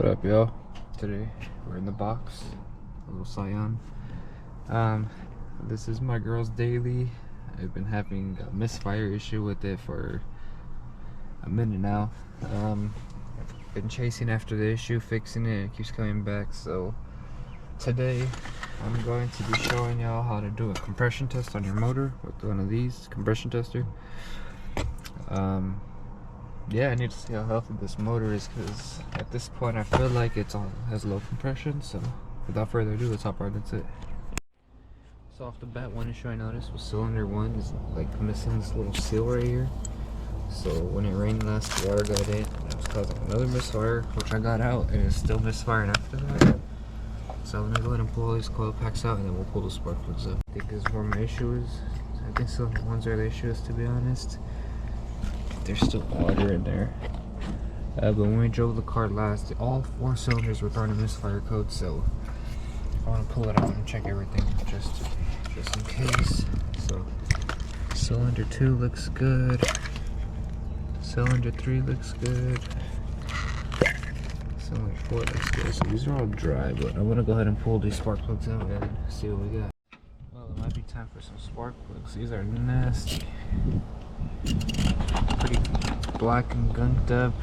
What up, y'all? Today we're in the box, a little Scion. This is my girl's daily. I've been having a misfire issue with it for a minute now. I've been chasing after the issue, fixing it. It keeps coming back. So today I'm going to be showing y'all how to do a compression test on your motor with one of these compression tester. Yeah, I need to see how healthy this motor is, because at this point I feel like it has low compression. So without further ado, let's hop right into it. So off the bat, one issue I noticed with cylinder 1 is like missing this little seal right here. So when it rained last, the water got in, and it was causing another misfire, which I got out, and it's still misfiring after that. So let me go ahead and pull all these coil packs out, and then we'll pull the spark plugs up. I think this is where my issue is. I think cylinder 1's where the issue is, to be honest. There's still water in there. But when we drove the car last, all 4 cylinders were throwing a misfire code, so I want to pull it out and check everything just in case. So cylinder 2 looks good. Cylinder 3 looks good. Cylinder 4 looks good. So these are all dry, but I'm gonna go ahead and pull these spark plugs out and see what we got. Well, it might be time for some spark plugs. These are nasty. Pretty black and gunked up,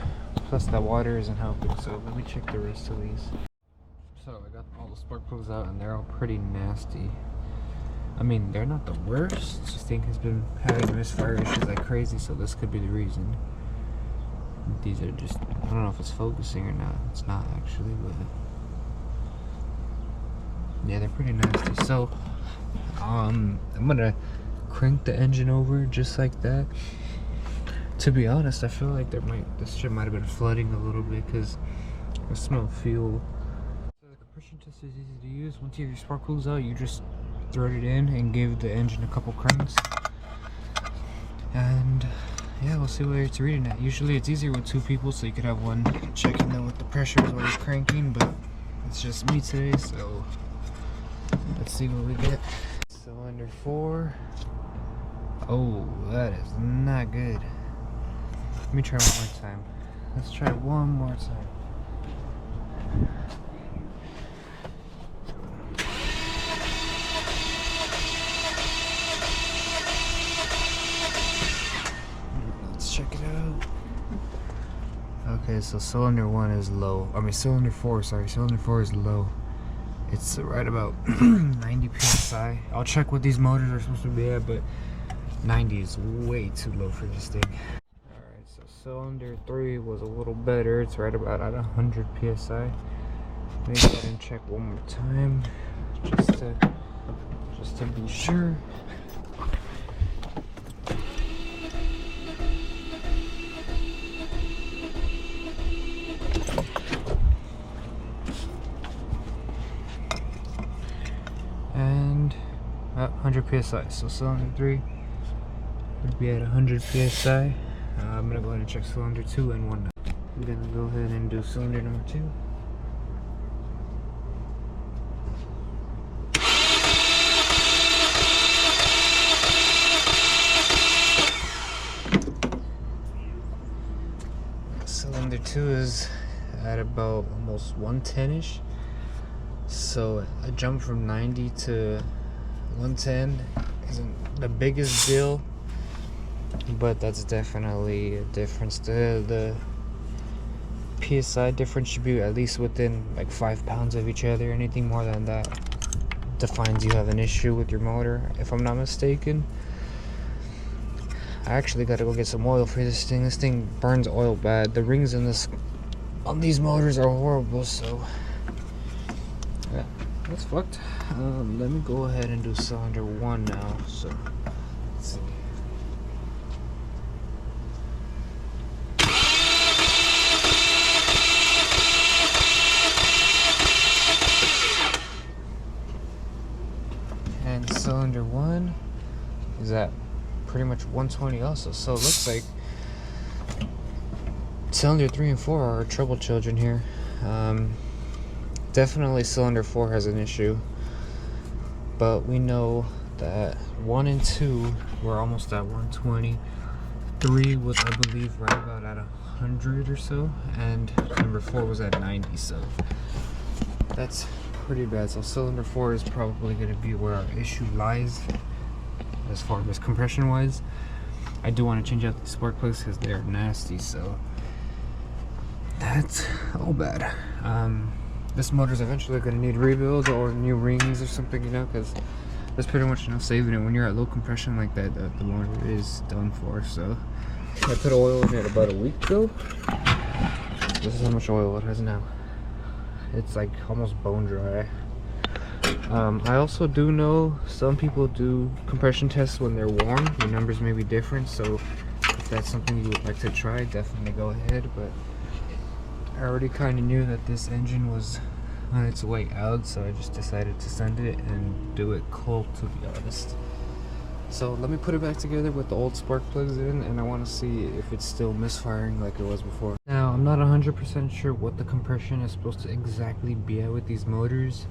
plus that water isn't helping, so let me check the rest of these. So I got all the spark plugs out and they're all pretty nasty. I mean, they're not the worst, this thing has been having misfire issues like crazy, so this could be the reason. These are just, I don't know if it's focusing or not. It's not actually, but yeah, they're pretty nasty. So I'm gonna crank the engine over just like that. To be honest, I feel like this shit might have been flooding a little bit, because I smell fuel. So the compression test is easy to use. Once you have your spark plugs out, you just throw it in and give the engine a couple cranks, and yeah, we'll see where it's reading at. Usually it's easier with 2 people, so you could have one checking them with the pressures while he's cranking, but it's just me today, so let's see what we get. Cylinder 4. Oh, that is not good. Let me try one more time. Let's try one more time. Let's check it out. Okay, so cylinder 1 is low. I mean, cylinder 4, sorry. Cylinder 4 is low. It's right about 90 psi. I'll check what these motors are supposed to be at, but 90 is way too low for this thing. Alright, so cylinder 3 was a little better. It's right about at 100 psi. Let me go ahead and check one more time, just to be sure. And 100 psi. So cylinder 3 would be at 100 psi. I'm gonna go ahead and check cylinder 2 and 1 now. I'm gonna go ahead and do cylinder number 2. Cylinder 2 is at about almost 110-ish. So a jump from 90 to 110 isn't the biggest deal, but that's definitely a difference. The PSI difference should be at least within like 5 pounds of each other. Anything more than that defines you have an issue with your motor, if I'm not mistaken. I actually gotta go get some oil for this thing. This thing burns oil bad. The rings on these motors are horrible, so yeah, that's fucked. Let me go ahead and do cylinder 1 now. So let's see. And cylinder 1 is at pretty much 120 also. So it looks like cylinder 3 and 4 are trouble children here. Definitely cylinder 4 has an issue, but we know that 1 and 2 were almost at 120. 3 was, I believe, right about at 100 or so, and number 4 was at 90, so that's pretty bad. So cylinder 4 is probably going to be where our issue lies as far as compression wise. I do want to change out the spark plugs because they're nasty, so that's all bad. This motor's eventually going to need rebuilds or new rings or something, you know, because that's pretty much, you know, saving it. When you're at low compression like that, the motor is done for. So I put oil in it about a week ago. This is how much oil it has now. It's like almost bone dry. I also do know some people do compression tests when they're warm. The numbers may be different, so if that's something you would like to try, definitely go ahead. But I already kind of knew that this engine was on its way out, so I just decided to send it and do it cold, to be honest. So let me put it back together with the old spark plugs in, and I want to see if it's still misfiring like it was before. Now, I'm not 100% sure what the compression is supposed to exactly be at with these motors.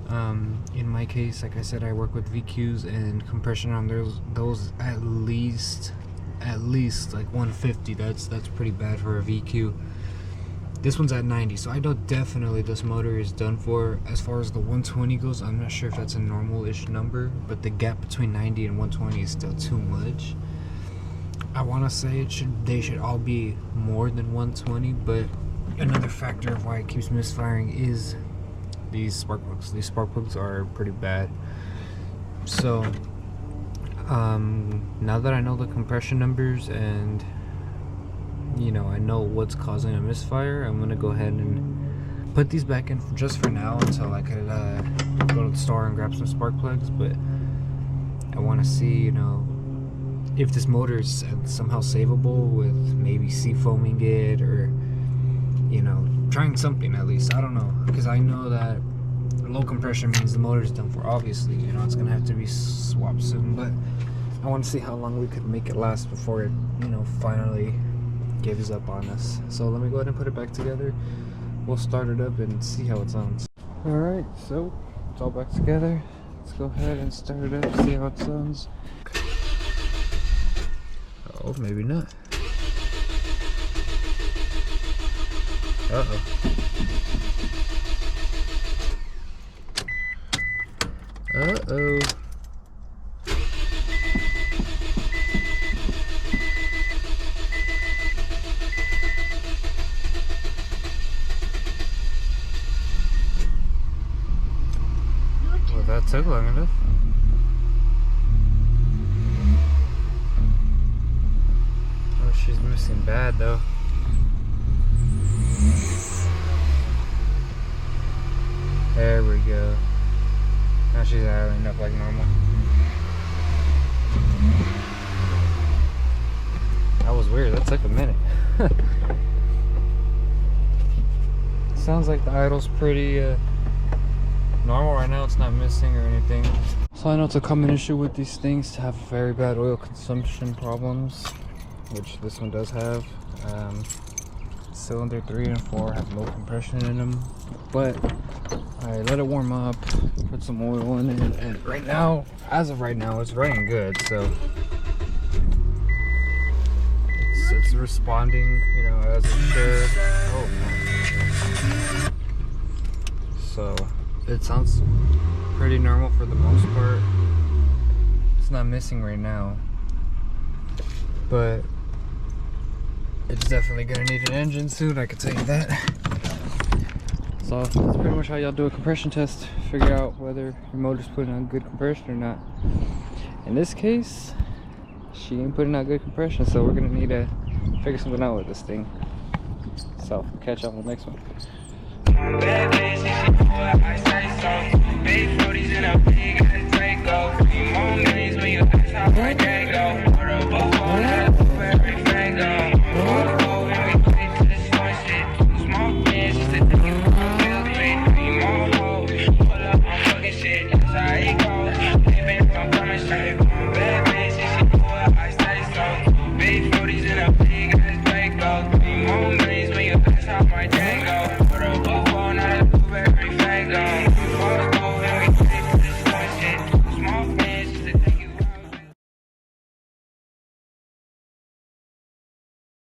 In my case, like I said, I work with VQs, and compression on those at least like 150. That's pretty bad for a VQ. This one's at 90, so I know definitely this motor is done for. As far as the 120 goes, I'm not sure if that's a normal-ish number, but the gap between 90 and 120 is still too much. I want to say they should all be more than 120, but another factor of why it keeps misfiring is these spark plugs. These spark plugs are pretty bad. So now that I know the compression numbers and you know, I know what's causing a misfire, I'm gonna go ahead and put these back in just for now until I could go to the store and grab some spark plugs. But I want to see, you know, if this motor is somehow savable with maybe seafoaming it, or, you know, trying something at least. I don't know, because I know that low compression means the motor's done for. Obviously, you know, it's gonna have to be swapped soon, but I want to see how long we could make it last before it, you know, finally gives up on us. So let me go ahead and put it back together. We'll start it up and see how it sounds. Alright, so it's all back together. Let's go ahead and start it up, see how it sounds. Oh, maybe not. Uh-oh. Uh-oh. That took long enough. Oh, she's missing bad though. There we go. Now she's idling up like normal. That was weird. That took a minute. Sounds like the idle's pretty normal right now. It's not missing or anything. So I know it's a common issue with these things to have very bad oil consumption problems, which this one does have. Cylinder 3 and 4 have low compression in them, but I let it warm up, put some oil in it, and right now, as of right now, it's running good. So it's responding, you know, as it should. Oh man. So it sounds pretty normal for the most part. It's not missing right now, but it's definitely gonna need an engine soon, I can tell you that. So that's pretty much how y'all do a compression test. Figure out whether your motor's putting out good compression or not. In this case, she ain't putting out good compression, so we're gonna need to figure something out with this thing. So catch y'all on the next one.